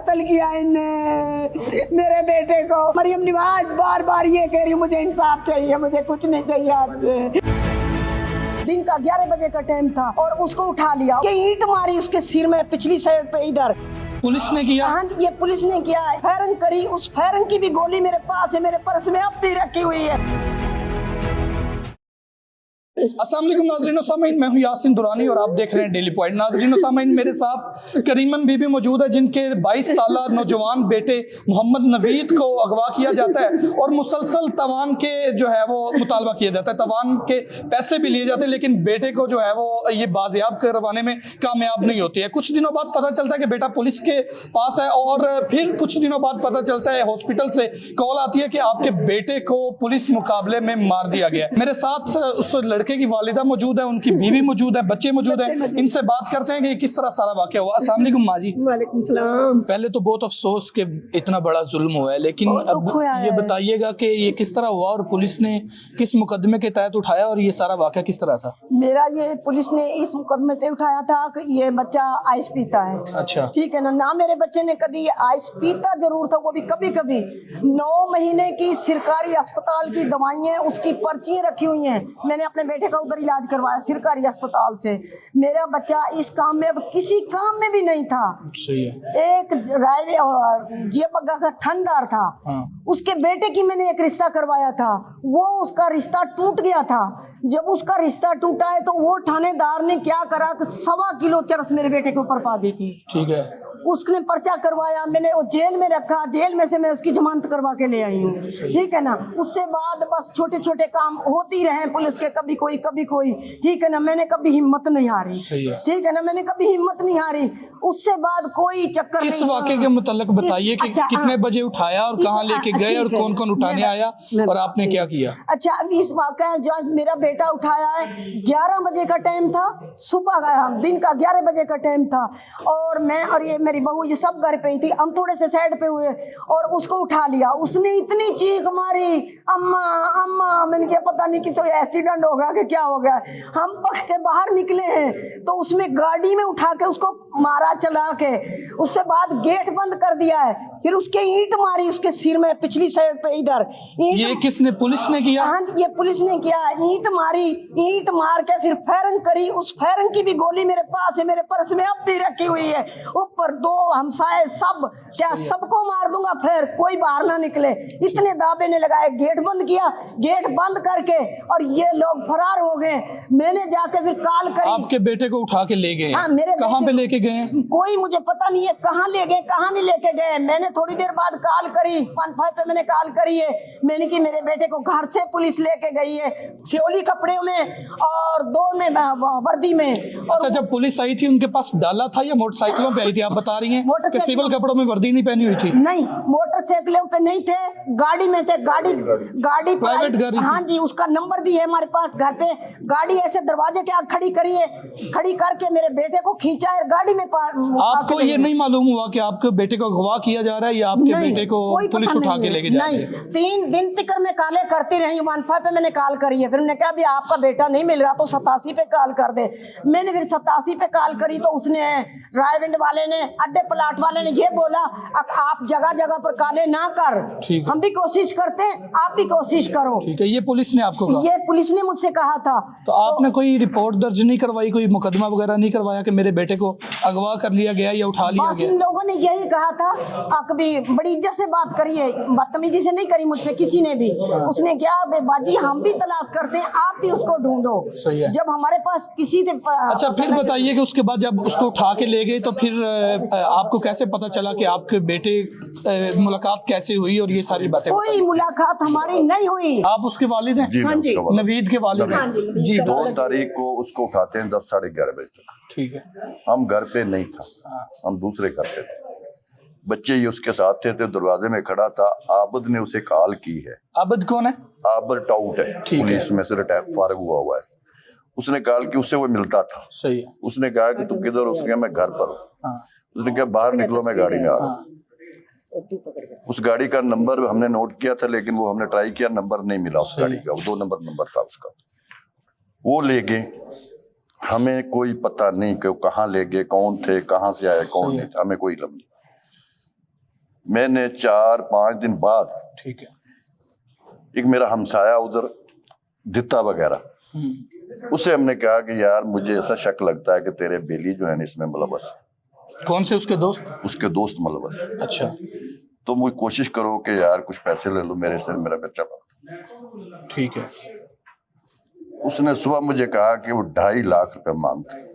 कत्ल किया इनने मेरे बेटे को। मरियम नवाज बार बार ये कह रही है मुझे इंसाफ चाहिए, मुझे कुछ नहीं चाहिए आपसे। दिन का 11 बजे का टाइम था और उसको उठा लिया, ये ईंट मारी उसके सिर में, पिछली साइड पे इधर। पुलिस ने किया? हाँ जी, ये पुलिस ने किया। फायरिंग करी, उस फायरिंग की भी गोली मेरे पास है, मेरे पर्स में अब भी रखी हुई है। अस्सलाम वालेकुम नाज़रीन व सामीन, मैं हूं यासिन दुरानी और आप देख रहे हैं डेली पॉइंट। नाज़रीन व सामीन, मेरे साथ करीमन बीबी मौजूद है जिनके 22 साला नौजवान बेटे मोहम्मद नवीद को अगवा किया जाता है और मुसलसल तवान के जो है वो मुतालबा किया जाता है, तवान के पैसे भी लिए जाते हैं, लेकिन बेटे को जो है वो ये बाजियाब करवाने में कामयाब नहीं होती है। कुछ दिनों बाद पता चलता है कि बेटा पुलिस के पास है और फिर कुछ दिनों बाद पता चलता है हॉस्पिटल से कॉल आती है कि आपके बेटे को पुलिस मुकाबले में मार दिया गया। मेरे साथ उस लड़के की वालिदा मौजूद है, उनकी बीवी मौजूद है, बच्चे मौजूद हैं। इनसे बात करते हैं कि किस तरह सारा वाकया हुआ। अस्सलाम वालेकुम माँ जी। वालेकुम सलाम। पहले तो बहुत अफसोस कि इतना बड़ा जुल्म हुआ है, लेकिन अब ये बताइएगा कि ये किस तरह हुआ और पुलिस ने किस मुकदमे के तहत उठाया और ये सारा वाकया किस तरह था? मेरा ये पुलिस ने इस मुकदमे पे उठाया था कि ये बच्चा आइस पीता है। अच्छा, ठीक है ना मेरे बच्चे ने कभी आइस पीता जरूर था, वो भी कभी कभी। 9 महीने की सरकारी अस्पताल की दवाइयाँ, उसकी पर्चियाँ रखी हुई हैं। मैंने अपने बेटे का उधर इलाज करवाया सरकारी अस्पताल से। मेरा बच्चा इस काम में अब किसी काम में भी नहीं था। सही है। एक राय और ये बग्गा का ठंडार था। हाँ। उसके बेटे की मैंने एक रिश्ता करवाया था, वो उसका रिश्ता टूट गया था। जब उसका रिश्ता टूटा है तो वो थानेदार ने क्या करा कि 1.25 किलो चरस मेरे बेटे के ऊपर पा दी थी। ठीक है। उसने पर्चा करवाया, मैंने वो जेल में रखा, जेल में से मैं उसकी जमानत करवा के ले आई हूँ। ठीक है ना। उससे बाद बस छोटे छोटे काम होती रहे पुलिस के, कभी कोई। ठीक है ना, मैंने कभी हिम्मत नहीं हारी। ठीक है ना, मैंने कभी हिम्मत नहीं हारी। उससे बाद कोई चक्कर इस वाक़े के मुताल्लिक बताइए कि कितने बजे उठाया और कहाँ लेके गए और कौन कौन उठाने आया और आपने क्या किया? अच्छा, अभी इस वाक़ा जो मेरा बेटा उठाया है 11 बजे का टाइम था, सुबह दिन का 11 बजे का टाइम था और मैं और ये मेरी बहू ये सब घर पे ही थी। हम थोड़े से साइड पे हुए और उसको उठा लिया। उसने इतनी चीख मारी, अम्मा अम्मा। मैंने क्या पता नहीं किसी एक्सीडेंट हो गया कि क्या हो गया। हम पकड़े बाहर निकले हैं तो उसमें गाड़ी में उठा के उसको मारा चला के। उससे बाद गेट बंद कर दिया है, फिर उसके ईंट मारी उसके सिर में, पिछली साइड पे इधर। ये किसने? पुलिस ने किया? हाँ जी, ये पुलिस ने किया। ईंट मारी, ईंट मार के फिर फायरिंग करी। उस फायरिंग की भी गोली मेरे पास है, मेरे पर्स में अब भी रखी हुई है। ऊपर 2 हमसाए सब, क्या सबको मार दूंगा फिर कोई बाहर ना निकले, इतने दावे ने लगाए। गेट बंद किया, गेट बंद करके और ये लोग फरार हो गए। मैंने जाके फिर कॉल करी। आपके बेटे को उठा के ले गए? हाँ, मेरे कहाँ पे लेके गए? कोई मुझे पता नहीं है कहाँ ले गए कहाँ नहीं लेके गए। मैंने थोड़ी देर बाद कॉल करी, 15 पे मैंने कॉल करी है। मैंने कि मेरे बेटे को घर से पुलिस लेके गई है, सियोली कपड़े में और 2 में वर्दी में। और अच्छा, जब पुलिस आई थी उनके पास डाला था या मोटरसाइकिलों पे आई थी? आप बता रही हैं कि सिविल कपड़ों में वर्दी नहीं पहनी हुई थी? नहीं, मोटरसाइकिलों पे नहीं थे, गाड़ी में थे। गाड़ी प्राइवेट गाड़ी? हाँ जी, उसका नंबर भी है हमारे पास घर पे। गाड़ी ऐसे दरवाजे के आगे खड़ी करी है, खड़ी करके मेरे बेटे को खींचा है गाड़ी में। आपको ये नहीं मालूम हुआ कि आपके बेटे को अगवा किया जा रहा है या आपके बेटे को पुलिस उठा के लेके जा रही है? 3 दिन तक मैं कॉलें करती रही। 15 पे मैंने कॉल करी है। फिर मैंने कहा भी आपका बेटा नहीं मिल रहा तो 87 पे कॉल कर दे। मैंने फिर 87 पे कॉल करी तो उसने, रायविंड वाले ने, अड्डे प्लाट वाले ने ये बोला आप जगह जगह पर कॉलें ना कर, हम भी कोशिश करते हैं, आप भी कोशिश करो। ठीक है। ये पुलिस ने आपको कहा? ये पुलिस ने मुझसे कहा था। तो आपने कोई रिपोर्ट दर्ज नहीं करवाई, कोई मुकदमा वगैरह नहीं करवाया कि मेरे बेटे को अगवा कर लिया गया या उठा लिया गया? इन लोगों ने यही कहा था। आप कभी बड़ी इज्जत से बात करिए, बदतमीजी से नहीं करी मुझसे किसी ने भी। उसने क्या बाजी, हम भी तलाश करते हैं, आप भी उसको ढूंढो। सही है। जब हमारे पास किसी ने अच्छा, फिर बताइए कि उसके बाद जब उसको उठा के ले गए तो फिर आपको कैसे पता चला कि आपके बेटे मुलाकात कैसे हुई और ये सारी बातें? कोई मुलाकात हमारी नहीं हुई। आप उसके वालिद हैं? हाँ जी, नवीद के वालिद हैं जी। 2 तारीख को उसको उठाते हैं 10 साढ़े 11 बजे तक। ठीक है। हम घर पे नहीं था, हम दूसरे घर पे थे। बच्चे ही उसके साथ थे तो दरवाजे में खड़ा था। आबद ने उसे कॉल की है। आबद कौन है? आबद टाउट है, पुलिस में से रिटायर फारग हुआ है। उसने कॉल की, उससे वो मिलता था। सही है। उसने कहा कि तू किधर हो? उसने कहा मैं घर पर हूँ। उसने कहा बाहर निकलो, मैं गाड़ी में आ रहा हूँ। उस गाड़ी का नंबर हमने नोट किया था, लेकिन वो हमने ट्राई किया, नंबर नहीं मिला उस गाड़ी का। 2 नंबर था उसका। वो ले गए। हमें कोई पता नहीं कि वो कहाँ ले गए, कौन थे, कहाँ से आए, कौन नहीं, हमें कोई लम नहीं। मैंने 4-5 दिन बाद ठीक है। एक मेरा हमसाया उधर दित्ता वगैरह, उससे हमने कहा कि यार मुझे ऐसा शक लगता है कि तेरे बेली जो है ना इसमें मुलव्वस है। कौन से उसके दोस्त? उसके दोस्त मुलव्वस है। अच्छा, तो मुझे कोशिश करो कि यार कुछ पैसे ले लो मेरे से, मेरा बच्चा पढ़ता। ठीक है। उसने सुबह मुझे कहा कि वो 2.5 लाख रुपए मांगते।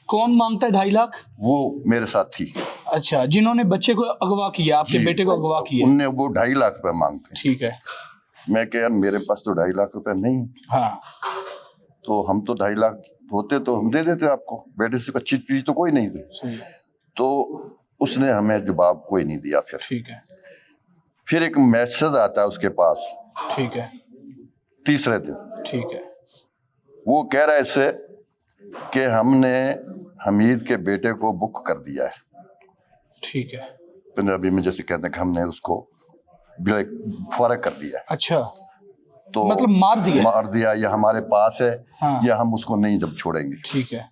कौन मांगता है 2.5 लाख? वो मेरे साथी। अच्छा, जिन्होंने बच्चे को अगवा किया, आपके बेटे को अगवा किया। उनने वो 2.5 लाख रुपए मांगते। ठीक है। मैं कह यार मेरे पास तो 2.5 लाख रुपए नहीं है। हाँ, तो हम तो 2.5 लाख होते तो हम दे देते आपको, बेटे से अच्छी चीज तो कोई नहीं दी। सही है। तो उसने हमें जवाब कोई नहीं दिया। ठीक है। फिर एक मैसेज आता है उसके पास ठीक है। तीसरे दिन। ठीक है। वो कह रहा है इससे कि हमने हमीद के बेटे को बुक कर दिया है। ठीक है। पंजाबी में जैसे कहते हैं कि हमने उसको फौरक कर दिया है। अच्छा, तो मतलब मार दिया या हमारे पास है। हाँ। या हम उसको नहीं जब छोड़ेंगे। ठीक है।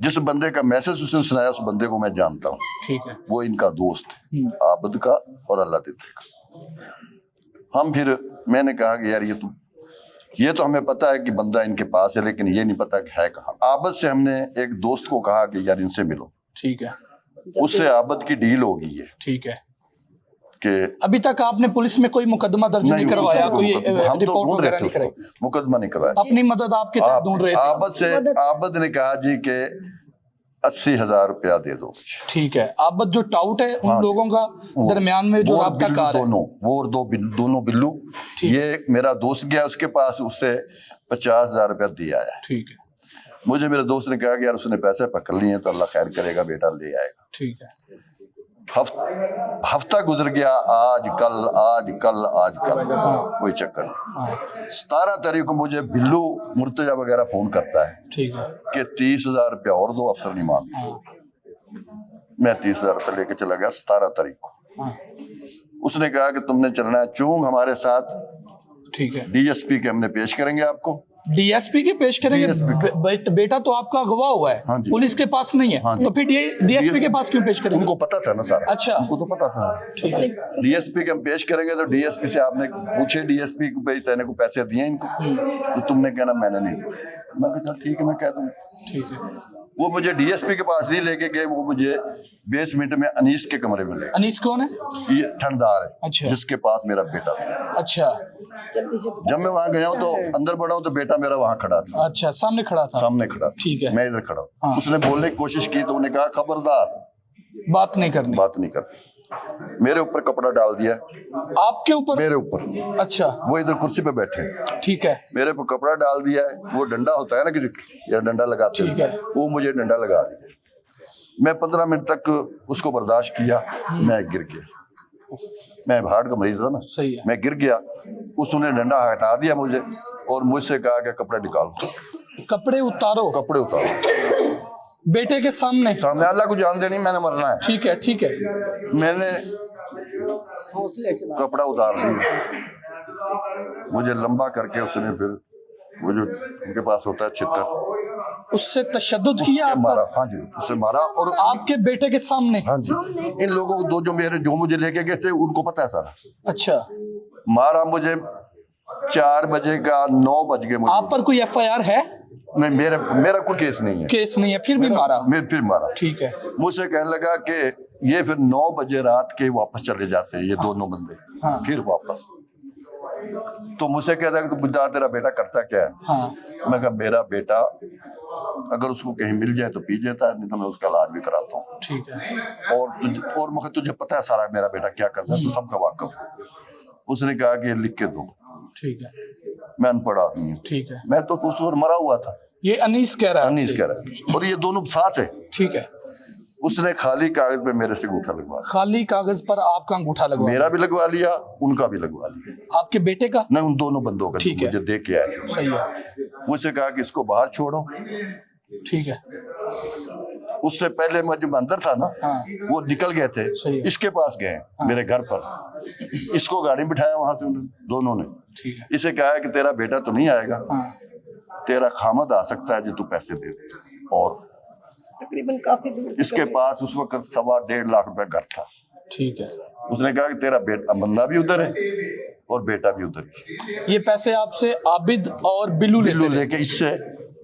जिस बंदे का मैसेज उसने सुनाया उस बंदे को मैं जानता हूँ। ठीक है। वो इनका दोस्त है, आबद का और अल्लाह देते का। हम फिर मैंने कहा कि यार ये तो हमें पता है कि बंदा इनके पास है, लेकिन ये नहीं पता कि है कहाँ। आबद से हमने एक दोस्त को कहा कि यार इनसे मिलो। ठीक है। उससे आबद की डील हो गई है ठीक है। कि अभी तक आपने पुलिस में कोई मुकदमा दर्ज नहीं करवाया, कोई हम तो रिपोर्ट ढूंढ वगैरह रहे नहीं थे कराई? उसको, मुकदमा नहीं करवाया। अपनी मदद आपके तक ढूंढ रहे थे। आबद ने कहा जी के 80,000 रुपया दे दो। ठीक है। आबद जो टाउट है उन हाँ, लोगों का दरमियान में जो राब्ता कार है, वो और दोनों बिल्लू। ये मेरा दोस्त गया उसके पास, उससे 50,000 रुपया दिया है। ठीक है। मुझे मेरे दोस्त ने कहा कि यार उसने पैसे पकड़ लिए तो अल्लाह खैर करेगा, बेटा ले आएगा। ठीक है। हफ्ता गुजर गया, आज कल कोई चक्कर नहीं। 17 तारीख को मुझे बिल्लू मुर्तजा वगैरह फोन करता है। ठीक है। कि 30,000 रुपया और दो, अफसर नहीं मानते। मैं 30,000 रुपया लेके चला गया 17 तारीख को। उसने कहा कि तुमने चलना है चूंग हमारे साथ। ठीक है। डीएसपी के हमने पेश करेंगे आपको। डीएसपी के पेश करेंगे? बेटा तो आपका अगवा हुआ है। हाँ जी। पुलिस के पास नहीं है। हाँ जी। तो फिर डीएसपी के पास क्यों पेश करेंगे? उनको पता था ना सर। अच्छा, उनको तो पता था। ठीक है। डीएसपी के हम पेश करेंगे तो डीएसपी से आपने पूछे, डीएसपी को भाई तेने को पैसे दिए इनको? तो तुमने कहना मैंने नहीं। मैं कहा चल ठीक है, मैं कह दूंगा। ठीक है। वो मुझे डीएसपी के पास नहीं लेके गए, वो मुझे बेसमेंट में अनीस के कमरे में ले गए। अनीस कौन है? ये ठंडार है। अच्छा। जिसके पास मेरा बेटा था। अच्छा। जब मैं वहां गया हूँ तो अंदर बढ़ा हूँ तो बेटा मेरा वहां खड़ा था। अच्छा, सामने खड़ा था? सामने खड़ा था। ठीक है। मैं इधर खड़ा हूँ। हाँ। उसने बोलने की कोशिश की तो उन्होंने कहा खबरदार बात नहीं करनी। बात नहीं करनी। मेरे ऊपर कपड़ा डाल दिया। आपके ऊपर? मेरे ऊपर। अच्छा। वो इधर कुर्सी पे बैठे हैं। ठीक है। मेरे ऊपर कपड़ा डाल दिया है। वो डंडा होता है ना किसी, या डंडा लगाते ठीक है। हैं, वो मुझे डंडा लगा दिया। मैं 15 मिनट तक उसको बर्दाश्त किया। मैं गिर गया। मैं हार्ट का मरीज था ना। सही है। मैं गिर गया। उसने डंडा हटा दिया मुझे और मुझसे कहा कि कपड़े निकालो। कपड़े उतारो? कपड़े उतारो बेटे के सामने? सामने। अल्लाह को जान देनी, मैंने मरना है। ठीक है। ठीक है। मैंने कपड़ा उतार दिया। मुझे लंबा करके उसने फिर वो जो उनके पास होता है छितर, उससे तशद्दुद किया आप मारा। पर? हाँ जी, उससे मारा। और आपके बेटे के सामने? हाँ जी। इन लोगों को जो मुझे लेके गए थे उनको पता है सारा। अच्छा। मारा मुझे 4 बजे का, 9 बज गए मुझे। आप पर कोई एफआईआर है? नहीं, मेरा कोई केस नहीं है। केस नहीं है, फिर भी मारा? फिर मारा। ठीक है। मुझसे कहने लगा कि ये फिर 9 बजे रात के वापस चले जाते हैं ये दोनों बंदे। हाँ। फिर वापस तो मुझसे कहता है कि तू बता तेरा बेटा करता क्या है? हाँ। मैं कहा मेरा बेटा अगर उसको कहीं मिल जाए तो पी जाता है, नहीं तो मैं उसका इलाज भी कराता हूँ। ठीक है। और मगर तुझे पता है सारा मेरा बेटा क्या करता है, तो सबका वाकफ है। उसने कहा कि लिख के दो। ठीक है। मैं अनपढ़ आदमी हूँ। ठीक है। मैं तो उस वक्त मरा हुआ था। ये अनीस कह रहा है? अनीस कह रहा है। और ये दोनों साथ है। ठीक है। उसने खाली कागज पे मेरे से अंगूठा लगवा लिया। खाली कागज पर आपका अंगूठा लगवा? मेरा भी लगवा लिया, उनका भी लगवा लिया। आपके बेटे का? नहीं, उन दोनों बंदों का। ठीक है। मुझे दे के आए। सही है। मुझसे कहा कि इसको बाहर छोड़ो। ठीक है। उससे पहले मैं जब अंदर था ना, हाँ। वो निकल गए थे। सही है। इसके पास गए मेरे घर पर। इसको गाड़ी में बिठाया वहां से दोनों ने। ठीक है। इसे कहा कि तेरा बेटा तो नहीं आएगा, हाँ। तेरा खामद आ सकता है जो तू पैसे दे दे। और तकरीबन काफी दूर इसके पास उस वक्त 1.25 लाख रुपए घर था। ठीक है। उसने कहा कि तेरा बेटा बंदा भी उधर है और बेटा भी उधर है। ये पैसे आपसे आबिद और बिल्लू बिल्लू लेते थे? लेके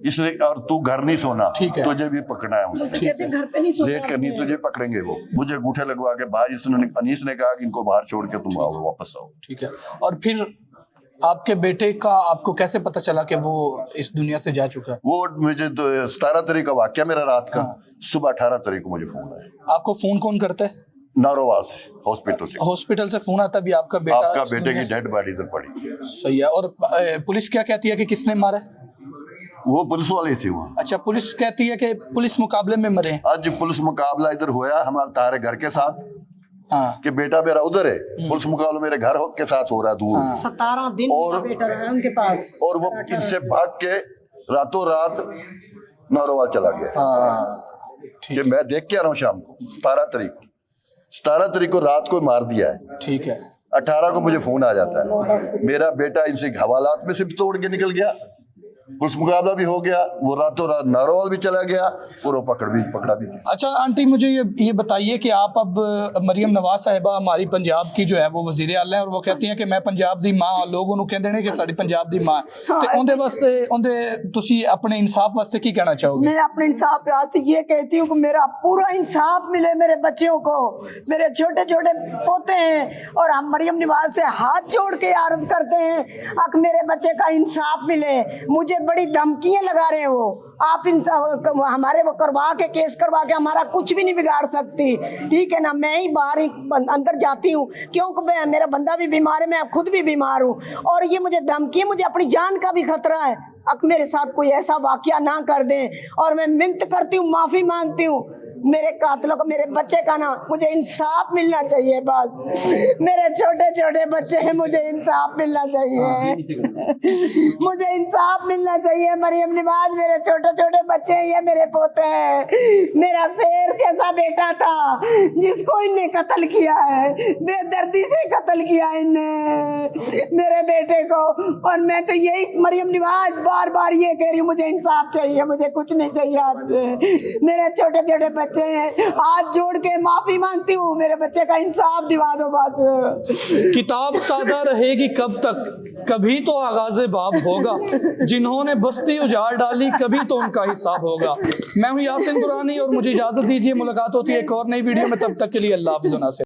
इससे और तू घर नहीं सोना, ठीक है। तुझे भी पकड़ना है उसे, मुझे कहते घर पे नहीं सोना लेट करनी तुझे पकड़ेंगे वो। मुझे अंगूठे लगवा के बाहर अनीस ने कहा कि इनको बाहर छोड़ के तुम आओ, वापस आओ। ठीक है। और फिर आपके बेटे का आपको कैसे पता चला कि वो इस दुनिया से जा चुका है? वो मुझे 17 तारीख का वाक्य मेरा रात का, सुबह 18 तारीख को मुझे फोन आया। आपको फोन कौन करता है? नारोवाल से, हॉस्पिटल से। हॉस्पिटल से फोन आता भी आपका बेटा आपका इस बेटे दुनिया की से- डेड बॉडी इधर पड़ी है। सही है। और पुलिस क्या कहती है कि किसने मारा है? वो पुलिस वाले थे वहाँ। अच्छा, पुलिस कहती है कि पुलिस मुकाबले में मरे हैं। आज पुलिस मुकाबला इधर हुआ हमारे तारे घर के साथ, हाँ। कि बेटा मेरा उधर है, पुलिस मुकाबला मेरे घर के साथ हो रहा है दूर। 17 दिन और- मेरा बेटा रहा उनके पास। और वो इनसे भाग के रातों रात नारोवाल चला गया। हाँ, ठीक कि मैं देख के आ रहा हूँ शाम को 17 तारीख को रात को मार दिया है। ठीक है। 18 को मुझे फोन आ जाता है, मेरा बेटा इनसे हवालात में से भी तोड़ के निकल गया, पुलिस मुकाबला भी हो गया, वो रातों रात नारोवाल भी चला गया और वो पकड़ा भी। अच्छा आंटी, मुझे ये बताइए कि आप अब मरियम नवाज साहिबा हमारी पंजाब की जो है वो वजीर आला है और वो कहती हैं कि मैं पंजाब दी मां, लोग उन्होंने कहते हैं कि साडी पंजाब दी मां ते उनदे वास्ते उनदे तुसी अपने इंसाफ वास्ते की कहना चाहोगे? मैं अपने इंसाफ पे आज ये कहती हूँ कि मेरा पूरा इंसाफ मिले मेरे बच्चों को। मेरे छोटे छोटे पोते हैं और हम मरियम नवाज से हाथ जोड़ के अर्ज करते हैं अक मेरे बच्चे का इंसाफ मिले। मुझे बड़ी धमकियां लगा रहे हो आप, हमारे वो करवा के केस करवा के हमारा कुछ भी नहीं बिगाड़ सकती, ठीक है ना। मैं ही बाहर ही अंदर जाती हूँ क्योंकि मेरा बंदा भी बीमार है, मैं खुद भी बीमार हूँ और ये मुझे धमकी, मुझे अपनी जान का भी खतरा है। अब मेरे साथ कोई ऐसा वाकया ना कर दें और मैं मिन्नत करती हूँ, माफी मांगती हूँ। मेरे कातलों को, मेरे बच्चे का ना मुझे इंसाफ मिलना चाहिए बस। मेरे छोटे छोटे बच्चे हैं, मुझे इंसाफ मिलना चाहिए। मुझे इंसाफ मिलना चाहिए। मरियम नवाज मेरे छोटे छोटे बच्चे हैं, ये मेरे पोते हैं। मेरा शेर जैसा बेटा था जिसको इनने कत्ल किया है, बेदर्दी से कत्ल किया इनने मेरे बेटे को। और मैं तो यही मरियम नवाज बार बार ये कह रही हूँ, मुझे इंसाफ चाहिए, मुझे कुछ नहीं चाहिए आपसे। मेरे छोटे छोटे बच्चे हैं, हाथ जोड़ के माफी मांगती हूँ, मेरे बच्चे का इंसाफ दिवा दो बस। किताब सादा रहेगी कब तक, कभी तो आगाज़े बाब होगा, जिन्होंने बस्ती उजाड़ डाली कभी तो उनका हिसाब होगा। मैं हूँ यासिन दुरानी और मुझे इजाजत दीजिए, मुलाकात होती है एक और नई वीडियो में, तब तक के लिए अल्लाह हाफ़िज़।